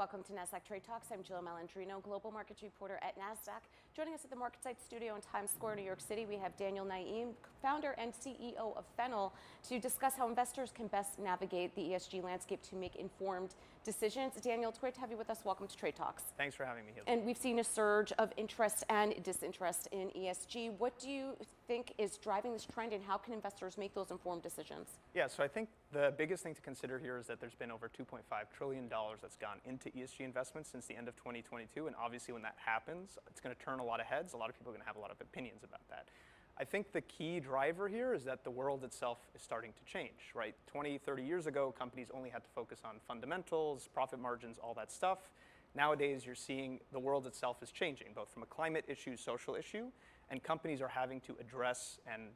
Welcome to NASDAQ TradeTalks. I'm Jill Malandrino, Global Markets Reporter at NASDAQ. Joining us at the MarketSite studio in Times Square, New York City, we have Naim, founder and CEO of Fennel, to discuss how investors can best navigate the ESG landscape to make informed decisions. Daniel, it's great to have you with us. Welcome to Trade Talks. Thanks for having me here. And we've seen a surge of interest and disinterest in ESG. What do you think is driving this trend, and how can investors make those informed decisions? Yeah, so I think the biggest thing to consider here is that there's been over $2.5 trillion that's gone into ESG investments since the end of 2022. And obviously when that happens, it's going to turn a lot of heads. A lot of people are going to have a lot of opinions about that. I think the key driver here is that the world itself is starting to change, right? 20, 30 years ago, companies only had to focus on fundamentals, profit margins, all that stuff. Nowadays, you're seeing the world itself is changing, both from a climate issue, social issue, and companies are having to address and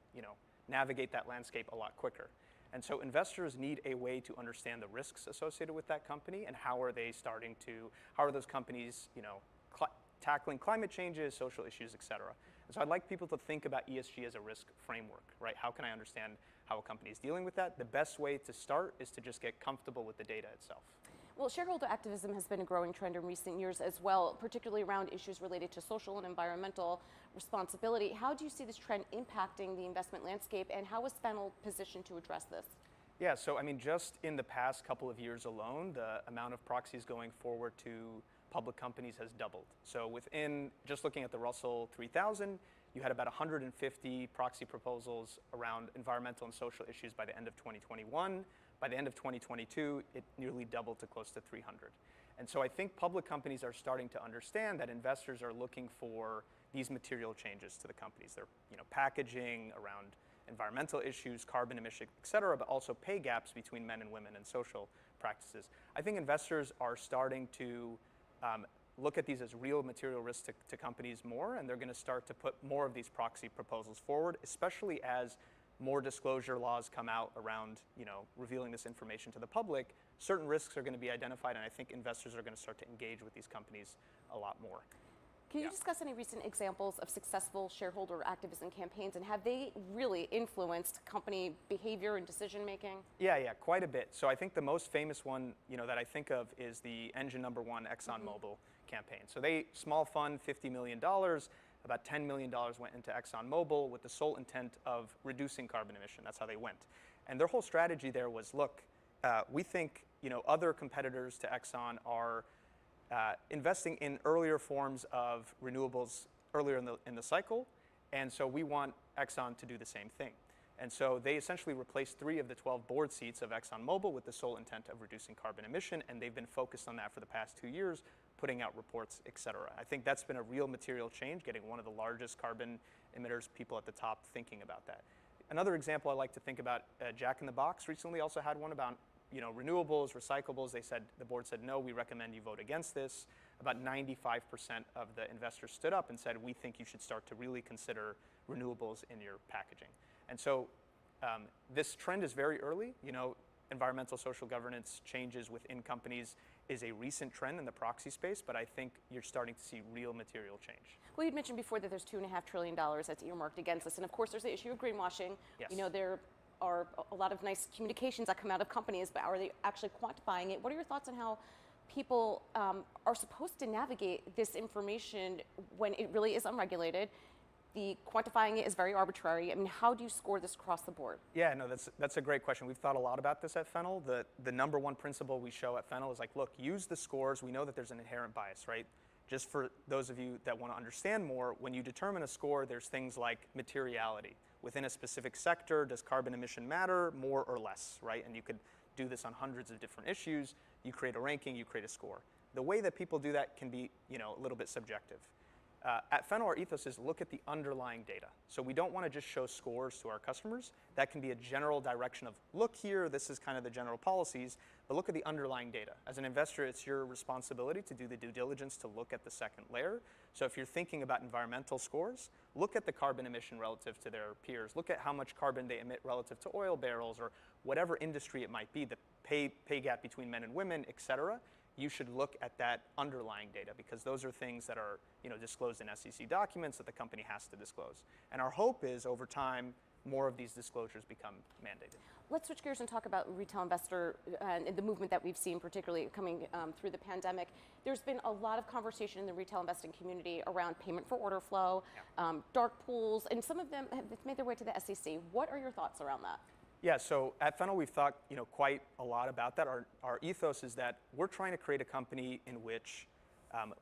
navigate that landscape a lot quicker. And so investors need a way to understand the risks associated with that company and how are those companies tackling climate changes, social issues, et cetera. And so I'd like people to think about ESG as a risk framework, right? How can I understand how a company is dealing with that? The best way to start is to just get comfortable with the data itself. Well, shareholder activism has been a growing trend in recent years as well, particularly around issues related to social and environmental responsibility. How do you see this trend impacting the investment landscape, and how is Fennel positioned to address this? Yeah, so I mean, just in the past couple of years alone, the amount of proxies going forward to public companies has doubled. So within, just looking at the Russell 3000, you had about 150 proxy proposals around environmental and social issues by the end of 2021. By the end of 2022, it nearly doubled to close to 300. And so I think public companies are starting to understand that investors are looking for these material changes to the companies. They're packaging around environmental issues, carbon emission, et cetera, but also pay gaps between men and women and social practices. I think investors are starting to look at these as real material risks to companies more, and they're going to start to put more of these proxy proposals forward, especially as more disclosure laws come out around revealing this information to the public. Certain risks are going to be identified, and I think investors are going to start to engage with these companies a lot more. Can you discuss any recent examples of successful shareholder activism campaigns, and have they really influenced company behavior and decision making? Yeah, quite a bit. So I think the most famous one that I think of is the engine number one ExxonMobil campaign. So small fund, $50 million, about $10 million went into ExxonMobil with the sole intent of reducing carbon emission. That's how they went. And their whole strategy there was, look, we think other competitors to Exxon are investing in earlier forms of renewables earlier in the cycle, and so we want Exxon to do the same thing. And so they essentially replaced 3 of the 12 board seats of ExxonMobil with the sole intent of reducing carbon emission, and they've been focused on that for the past 2 years, putting out reports, et cetera. I think that's been a real material change, getting one of the largest carbon emitters, people at the top thinking about that. Another example I like to think about, Jack in the Box recently also had one about renewables, recyclables. The board said, no, we recommend you vote against this. About 95% of the investors stood up and said, we think you should start to really consider renewables in your packaging. And so this trend is very early. Environmental social governance changes within companies is a recent trend in the proxy space, but I think you're starting to see real material change. Well, you'd mentioned before that there's $2.5 trillion that's earmarked against this. And of course, there's the issue of greenwashing. Yes. There are a lot of nice communications that come out of companies, but are they actually quantifying it? What are your thoughts on how people are supposed to navigate this information when it really is unregulated? The quantifying it is very arbitrary. I mean, how do you score this across the board? Yeah, no, that's a great question. We've thought a lot about this at Fennel. The number one principle we show at Fennel is look, use the scores. We know that there's an inherent bias, right? Just for those of you that want to understand more, when you determine a score, there's things like materiality. Within a specific sector, does carbon emission matter more or less, right? And you could do this on hundreds of different issues. You create a ranking, you create a score. The way that people do that can be, a little bit subjective. At Fennel, our ethos is look at the underlying data. So we don't want to just show scores to our customers. That can be a general direction of, look here, this is kind of the general policies, but look at the underlying data. As an investor, it's your responsibility to do the due diligence to look at the second layer. So if you're thinking about environmental scores, look at the carbon emission relative to their peers. Look at how much carbon they emit relative to oil barrels or whatever industry it might be, the pay gap between men and women, et cetera. You should look at that underlying data because those are things that are disclosed in SEC documents that the company has to disclose. And our hope is over time, more of these disclosures become mandated. Let's switch gears and talk about retail investor and the movement that we've seen, particularly coming through the pandemic. There's been a lot of conversation in the retail investing community around payment for order flow, dark pools, and some of them have made their way to the SEC. What are your thoughts around that? Yeah, so at Fennel, we've thought quite a lot about that. Our ethos is that we're trying to create a company in which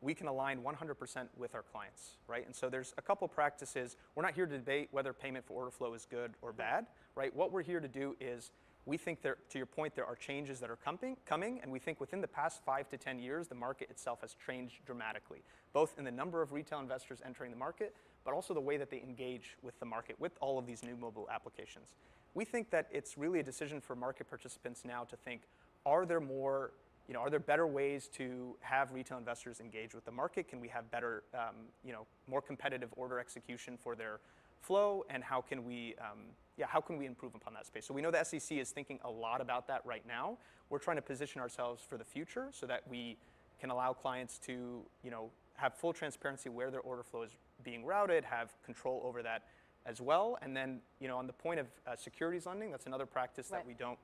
we can align 100% with our clients, right? And so there's a couple practices. We're not here to debate whether payment for order flow is good or bad, right? What we're here to do is we think there, to your point, there are changes that are coming, and we think within the past 5 to 10 years, the market itself has changed dramatically, both in the number of retail investors entering the market, but also the way that they engage with the market with all of these new mobile applications. We think that it's really a decision for market participants now to think, are there better ways to have retail investors engage with the market? Can we have better, more competitive order execution for their flow? And how can we improve upon that space? So we know the SEC is thinking a lot about that right now. We're trying to position ourselves for the future so that we can allow clients to, have full transparency where their order flow is being routed, have control over that as well. And then, on the point of securities lending, that's another practice that we don't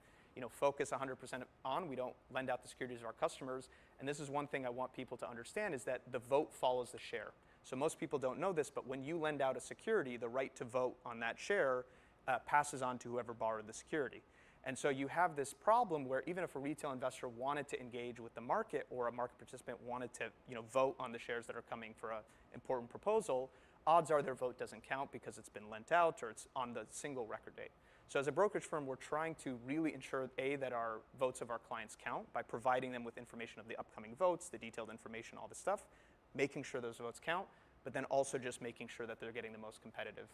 focus 100% on. We don't lend out the securities of our customers. And this is one thing I want people to understand is that the vote follows the share. So most people don't know this, but when you lend out a security, the right to vote on that share passes on to whoever borrowed the security. And so you have this problem where even if a retail investor wanted to engage with the market or a market participant wanted to vote on the shares that are coming for an important proposal, odds are their vote doesn't count because it's been lent out or it's on the single record date. So as a brokerage firm, we're trying to really ensure, A, that our votes of our clients count by providing them with information of the upcoming votes, the detailed information, all this stuff, making sure those votes count, but then also just making sure that they're getting the most competitive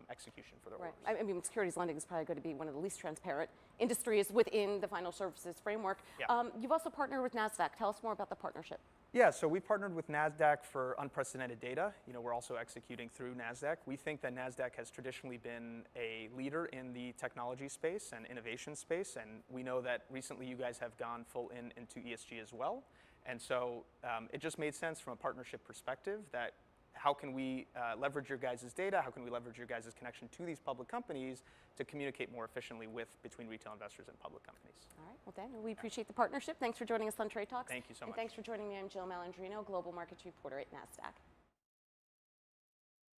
execution for their orders. I mean, securities lending is probably going to be one of the least transparent industries within the financial services framework. Yeah. You've also partnered with NASDAQ. Tell us more about the partnership. Yeah, so we partnered with NASDAQ for unprecedented data. We're also executing through NASDAQ. We think that NASDAQ has traditionally been a leader in the technology space and innovation space, and we know that recently you guys have gone full into ESG as well. And so it just made sense from a partnership perspective that how can we leverage your guys' data? How can we leverage your guys' connection to these public companies to communicate more efficiently between retail investors and public companies? All right. Well, Daniel, we appreciate the partnership. Thanks for joining us on Trade Talks. Thank you so much. And thanks for joining me. I'm Jill Malandrino, Global Markets Reporter at NASDAQ.